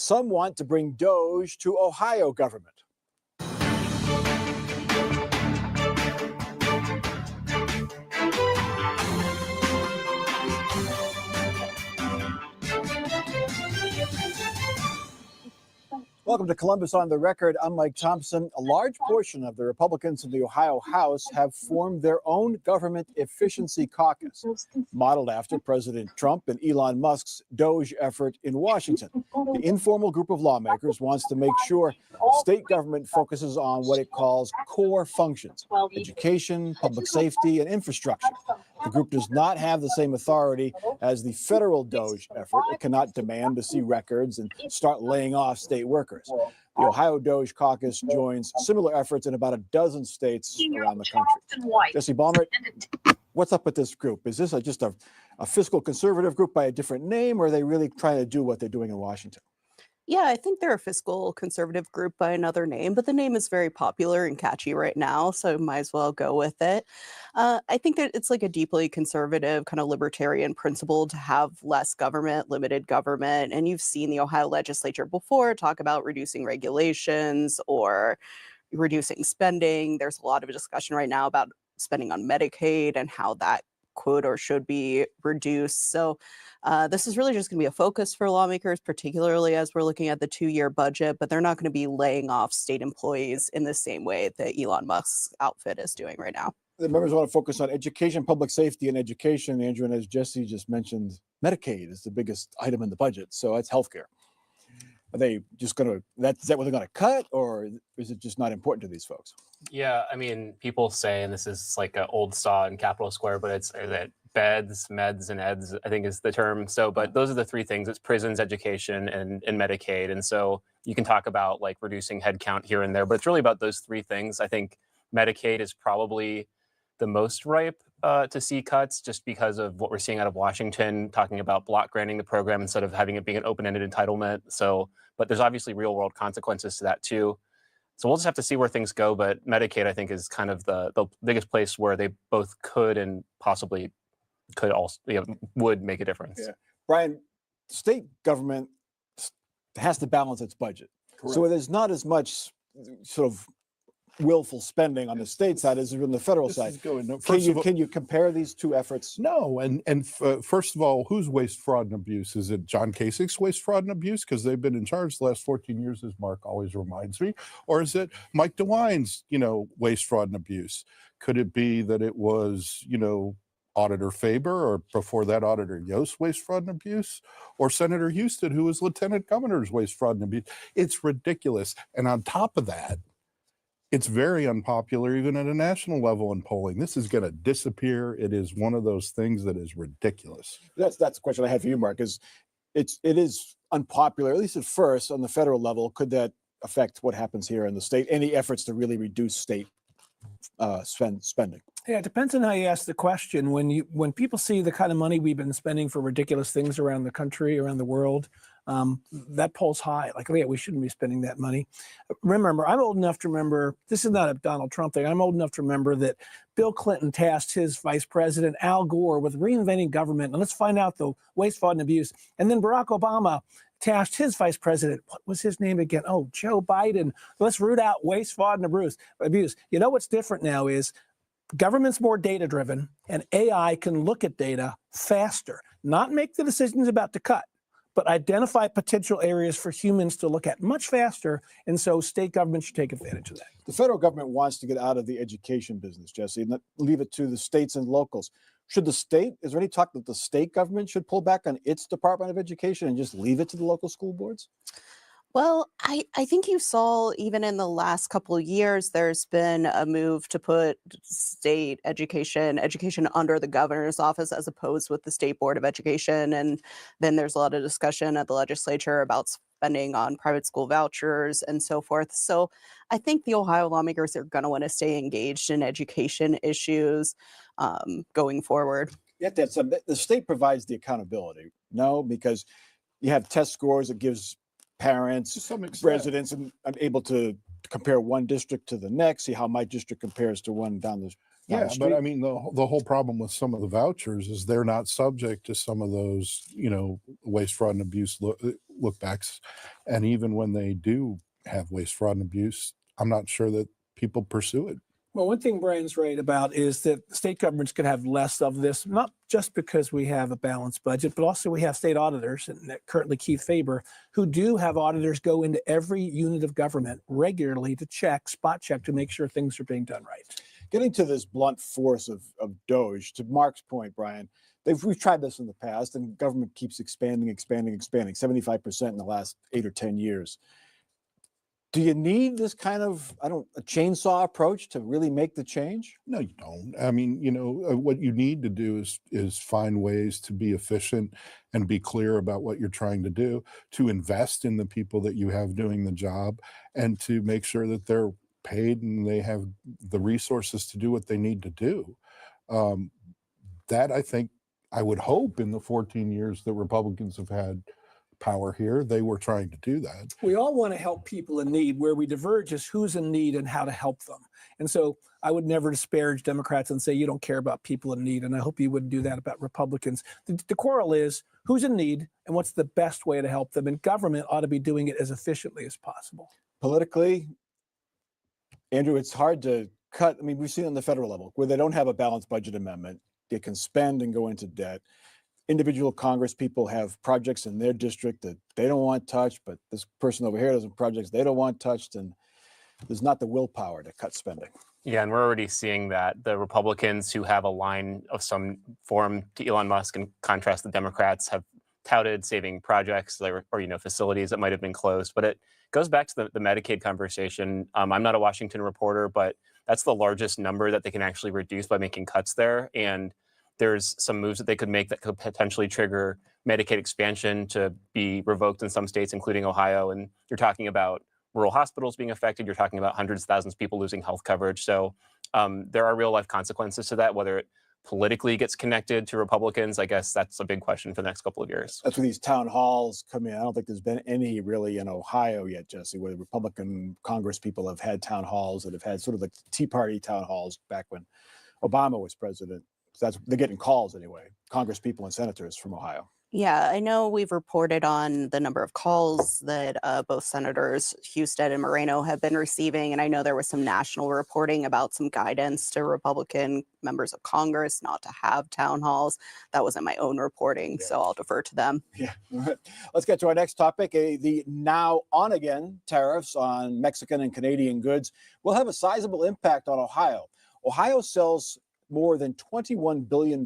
Some want to bring Doge to Ohio government. Welcome to Columbus on the Record. I'm Mike Thompson. A large portion of the Republicans in the Ohio House have formed their own government efficiency caucus, modeled after President Trump and Elon Musk's Doge effort in Washington. The informal group of lawmakers wants to make sure state government focuses on what it calls core functions: education, public safety, and infrastructure. The group does not have the same authority as the federal Doge effort. It cannot demand to see records and start laying off state workers. The Ohio Doge Caucus joins similar efforts in about a dozen states around the country. Jesse Balmer, what's up with this group? Is this just a fiscal conservative group by a different name, or are they really trying to do what they're doing in Washington? Yeah, I think they're a fiscal conservative group by another name, but the name is very popular and catchy right now, so might as well go with it. I think that it's like a deeply conservative, kind of libertarian principle to have less government, limited government. And you've seen the Ohio legislature before talk about reducing regulations or reducing spending. There's a lot of discussion right now about spending on Medicaid and how that could or should be reduced. So this is really just going to be a focus for lawmakers, particularly as we're looking at the 2-year budget, but they're not going to be laying off state employees in the same way that Elon Musk's outfit is doing right now. The members want to focus on education, public safety, and education. Andrew, and as Jesse just mentioned, Medicaid is the biggest item in the budget, so that's healthcare. Are they just going to, is that what they're going to cut, or is it just not important to these folks? Yeah, I mean, people say, and this is like an old saw in Capitol Square, but it's that beds, meds, and eds, I think is the term. So, but those are the three things. It's prisons, education, and Medicaid. And so you can talk about like reducing headcount here and there, but it's really about those three things. I think Medicaid is probably the most ripe to see cuts, just because of what we're seeing out of Washington, talking about block granting the program instead of having it being an open-ended entitlement. So, but there's obviously real world consequences to that too. So we'll just have to see where things go. But Medicaid, I think, is kind of the biggest place where they both could and possibly could also, would make a difference. Yeah. Brian, state government has to balance its budget. Correct. So there's not as much sort of willful spending on the state side as on the federal side. Can you compare these two efforts? No, and first of all, who's waste, fraud, and abuse? Is it John Kasich's waste, fraud, and abuse because they've been in charge the last 14 years, as Mark always reminds me, or is it Mike DeWine's, waste, fraud, and abuse? Could it be that it was, Auditor Faber, or before that, Auditor Yost, waste, fraud, and abuse, or Senator Houston, who was Lieutenant Governor's waste, fraud, and abuse? It's ridiculous. And on top of that, it's very unpopular even at a national level in polling. This is going to disappear. It is one of those things that is ridiculous. That's the question I had for you, Mark. Is it is unpopular, at least at first, on the federal level. Could that affect what happens here in the state? Any efforts to really reduce state spending? Yeah, it depends on how you ask the question. When people see the kind of money we've been spending for ridiculous things around the country, around the world, that polls high. Like, yeah, we shouldn't be spending that money. Remember, I'm old enough to remember, this is not a Donald Trump thing, I'm old enough to remember that Bill Clinton tasked his vice president, Al Gore, with reinventing government, and let's find out the waste, fraud, and abuse. And then Barack Obama tasked his vice president, what was his name again? Oh, Joe Biden. Let's root out waste, fraud, and abuse. You know what's different now is government's more data-driven, and AI can look at data faster, not make the decisions about to cut, but identify potential areas for humans to look at much faster. And so state government should take advantage of that. The federal government wants to get out of the education business, Jesse, and leave it to the states and locals. Should the state, is there any talk that the state government should pull back on its Department of Education and just leave it to the local school boards? Well, I think you saw even in the last couple of years, there's been a move to put state education under the governor's office as opposed with the State Board of Education. And then there's a lot of discussion at the legislature about spending on private school vouchers and so forth. So I think the Ohio lawmakers are going to want to stay engaged in education issues going forward. Yet the state provides the accountability, no? Because you have test scores that gives parents, residents, and I'm able to compare one district to the next, see how my district compares to one down the Yeah, but I mean, the whole problem with some of the vouchers is they're not subject to some of those, waste, fraud, and abuse look backs. And even when they do have waste, fraud, and abuse, I'm not sure that people pursue it. Well, one thing Brian's right about is that state governments could have less of this, not just because we have a balanced budget, but also we have state auditors, and currently Keith Faber, who do have auditors go into every unit of government regularly to check, spot check, to make sure things are being done right. Getting to this blunt force of Doge, to Mark's point, Brian, we've tried this in the past, and government keeps expanding, 75% in the last 8 or 10 years. Do you need this kind of, a chainsaw approach to really make the change? No, you don't. I mean, what you need to do is find ways to be efficient and be clear about what you're trying to do, to invest in the people that you have doing the job, and to make sure that they're paid and they have the resources to do what they need to do. That, I think, I would hope in the 14 years that Republicans have had power here, they were trying to do that. We all want to help people in need. Where we diverge is who's in need and how to help them. And so I would never disparage Democrats and say you don't care about people in need. And I hope you wouldn't do that about Republicans. The quarrel is who's in need and what's the best way to help them. And government ought to be doing it as efficiently as possible. Politically, Andrew, it's hard to cut. I mean, we've seen on the federal level where they don't have a balanced budget amendment. They can spend and go into debt. Individual Congress people have projects in their district that they don't want touched, but this person over here has projects they don't want touched, and there's not the willpower to cut spending. Yeah, and we're already seeing that. The Republicans who have a line of some form to Elon Musk, in contrast, the Democrats have touted saving projects or facilities that might have been closed. But it goes back to the Medicaid conversation. I'm not a Washington reporter, but that's the largest number that they can actually reduce by making cuts there. And there's some moves that they could make that could potentially trigger Medicaid expansion to be revoked in some states, including Ohio. And you're talking about rural hospitals being affected. You're talking about hundreds of thousands of people losing health coverage. So there are real life consequences to that. Whether it politically gets connected to Republicans, I guess that's a big question for the next couple of years. That's where these town halls come in. I don't think there's been any really in Ohio yet, Jesse, where the Republican Congress people have had town halls that have had sort of like Tea Party town halls back when Obama was president. So they're getting calls anyway, Congress people and senators from Ohio. Yeah, I know we've reported on the number of calls that both Senators Husted and Moreno have been receiving. And I know there was some national reporting about some guidance to Republican members of Congress not to have town halls. That wasn't my own reporting, so I'll defer to them. Yeah. All right. Let's get to our next topic. The now on again tariffs on Mexican and Canadian goods will have a sizable impact on Ohio. Ohio sells more than $21 billion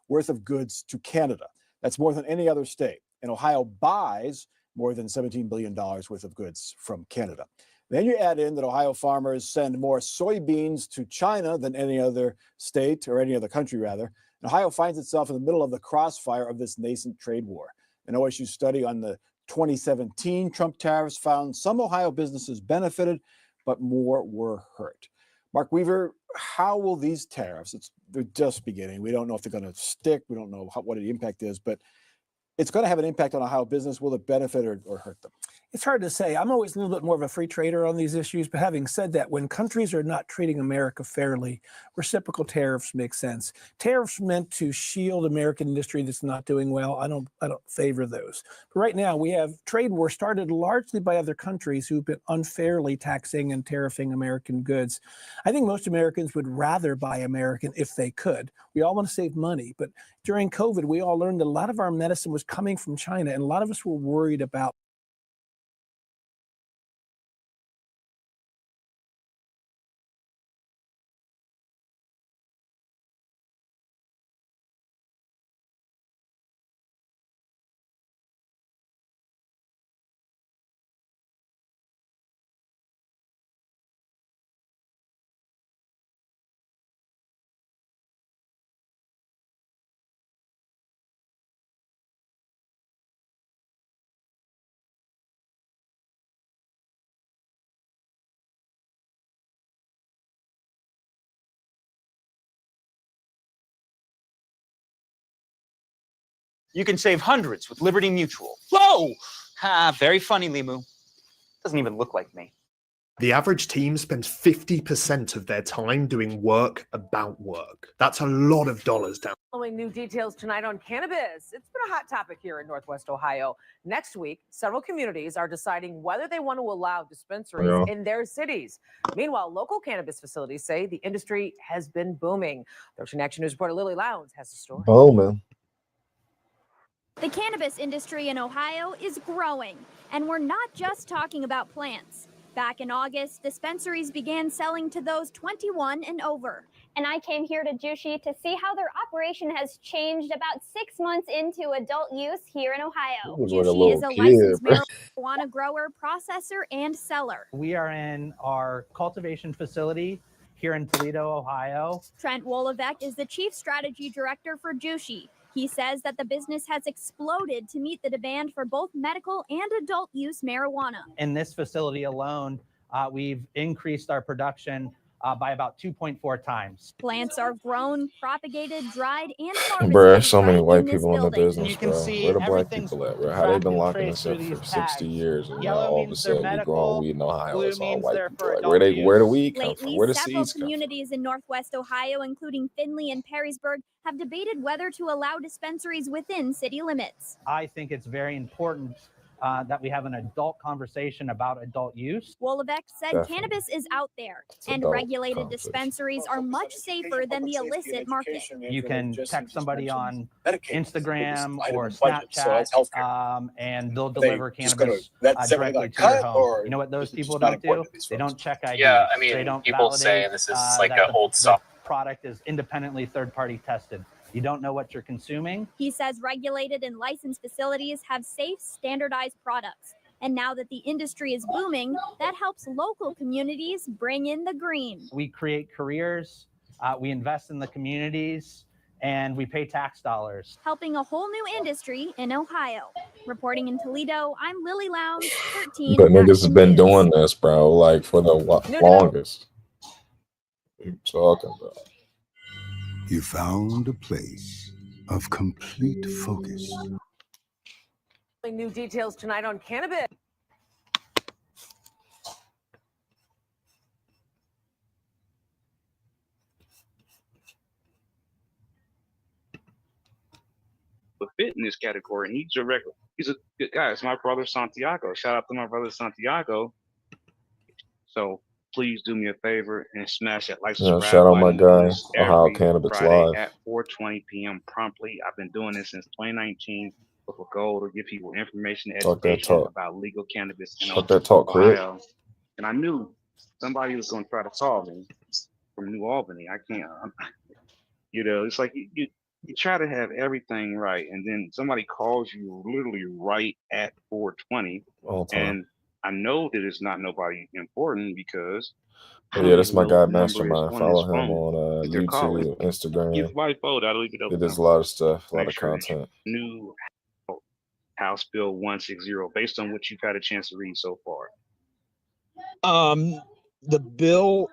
worth of goods to Canada. That's more than any other state. And Ohio buys more than $17 billion worth of goods from Canada. Then you add in that Ohio farmers send more soybeans to China than any other state, or any other country rather. And Ohio finds itself in the middle of the crossfire of this nascent trade war. An OSU study on the 2017 Trump tariffs found some Ohio businesses benefited, but more were hurt. Mark Weaver, how will these tariffs, they're just beginning. We don't know if they're going to stick. We don't know what the impact is, but it's going to have an impact on Ohio business. Will it benefit or hurt them? It's hard to say. I'm always a little bit more of a free trader on these issues. But having said that, when countries are not treating America fairly, reciprocal tariffs make sense. Tariffs meant to shield American industry that's not doing well. I don't favor those. But right now we have trade war started largely by other countries who've been unfairly taxing and tariffing American goods. I think most Americans would rather buy American if they could. We all want to save money, but during COVID, we all learned that a lot of our medicine was coming from China, and a lot of us were worried about You can save hundreds with Liberty Mutual. Whoa! Ha, very funny, Limu. Doesn't even look like me. The average team spends 50% of their time doing work about work. That's a lot of dollars down. Following new details tonight on cannabis. It's been a hot topic here in Northwest Ohio. Next week, several communities are deciding whether they want to allow dispensaries in their cities. Meanwhile, local cannabis facilities say the industry has been booming. 13 Action News reporter Lily Lowndes has the story. Booming. The cannabis industry in Ohio is growing, and we're not just talking about plants. Back in August, dispensaries began selling to those 21 and over. And I came here to Jushi to see how their operation has changed about 6 months into adult use here in Ohio. Jushi is a licensed marijuana grower, processor, and seller. We are in our cultivation facility here in Toledo, Ohio. Trent Wolevec is the chief strategy director for Jushi. He says that the business has exploded to meet the demand for both medical and adult use marijuana. In this facility alone, we've increased our production by about 2.4 times. Plants are grown, propagated, dried, and harvested. Bro, so many white in people in the business, You can bro. see Where the black everything's people at, bro? How they been tracked locking and us traced up through for these 60 tags. years, and now Yellow all of a means they're sudden we medical, growing weed in Ohio. blue It's all means white they're people. for Like, adult where the use. weed come from? Lately, Where the several seeds come from? communities in Northwest Ohio, including Findlay and Perrysburg, have debated whether to allow dispensaries within city limits. I think it's very important that we have an adult conversation about adult use. Wolevec said Definitely. cannabis is out there, and adult regulated conversation. dispensaries are much safer than the illicit market. You can text somebody on Instagram or Snapchat, and they'll deliver cannabis directly to your home. You know what those people don't do? They don't check ID. Yeah, I They mean, don't people validate, say this is like that a old stock. the product is independently third-party tested. You don't know what you're consuming. He says regulated and licensed facilities have safe, standardized products. And now that the industry is booming, that helps local communities bring in the green. We create careers, we invest in the communities, and we pay tax dollars. Helping a whole new industry in Ohio. Reporting in Toledo, I'm Lily Lowndes, 13 But niggas has Action been News. doing this, bro, like for the longest. What you talking about? You found a place of complete focus. New details tonight on cannabis. But fit in this category, and he's a good guy. It's my brother Santiago. Shout out to my brother Santiago. So please do me a favor and smash that like, subscribe shout out my button. guy, This OhiGHo every Cannabis Friday Live. at 4:20 p.m. promptly. I've been doing this since 2019 with a goal to give people information and Talk that education talk. about legal cannabis in Talk that talk, Craig. Ohio. And I knew somebody was going to try to call me from New Albany. I can't, you know, it's like you try to have everything right, and then somebody calls you literally right at 4:20, All the time. and I know that it's not nobody important because I But don't yeah, that's even my know guy, the number is Mastermind. on Follow this him phone on that they're calling. YouTube, Instagram. Give my vote. I'll leave it He open. does a lot of stuff, a lot Make of sure that content. new House Bill 160, based on what you've had a chance to read so far. The bill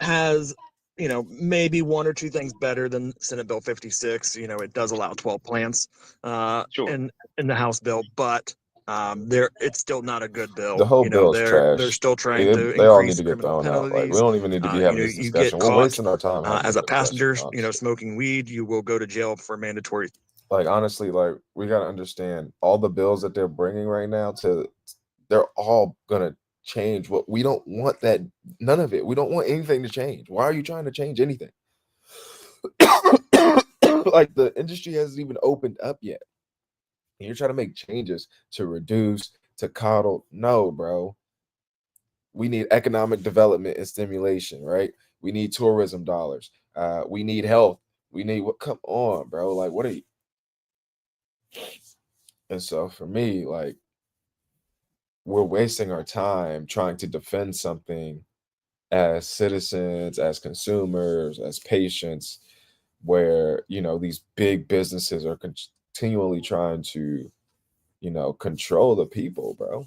has, you know, maybe one or two things better than Senate Bill 56. You know, it does allow 12 plants in the House bill, but it's still not a good bill. The whole You know, bill is they're trash. still trying to They all need increase to get criminal thrown out. Like, we penalties. don't even need to be having this You get discussion. We're caught wasting our time having as a this discussion, passenger, you know, honestly. smoking weed, you will go to jail for mandatory. Like, honestly, like, we got to understand all the bills that they're bringing right now they're all gonna change what we don't want. That none of it, we don't want anything to change. Why are you trying to change anything? Like, the industry hasn't even opened up yet, and you're trying to make changes to reduce, to coddle. No, bro. We need economic development and stimulation, right? We need tourism dollars. We need health. We need what? Come on, bro. Like, what are you? And so for me, like, we're wasting our time trying to defend something as citizens, as consumers, as patients, where, you know, these big businesses are continually trying to, you know, control the people, bro.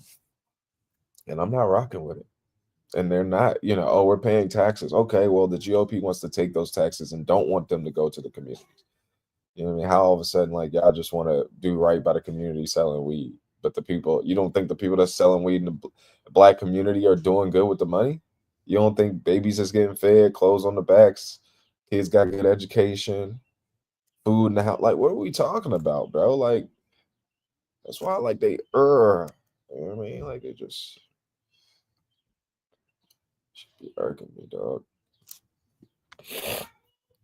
And I'm not rocking with it. And they're not, you know, oh, we're paying taxes. Okay, well, the GOP wants to take those taxes and don't want them to go to the communities. You know what I mean? How all of a sudden, like, y'all just want to do right by the community selling weed, But the people, you don't think the people that's selling weed in the Black community are doing good with the money? You don't think babies is getting fed, clothes on the backs, kids got good education, food in the house? Like, what are we talking about, bro? Like, that's why like they you know what I mean? Like they just should be irking me, dog.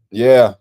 Yeah.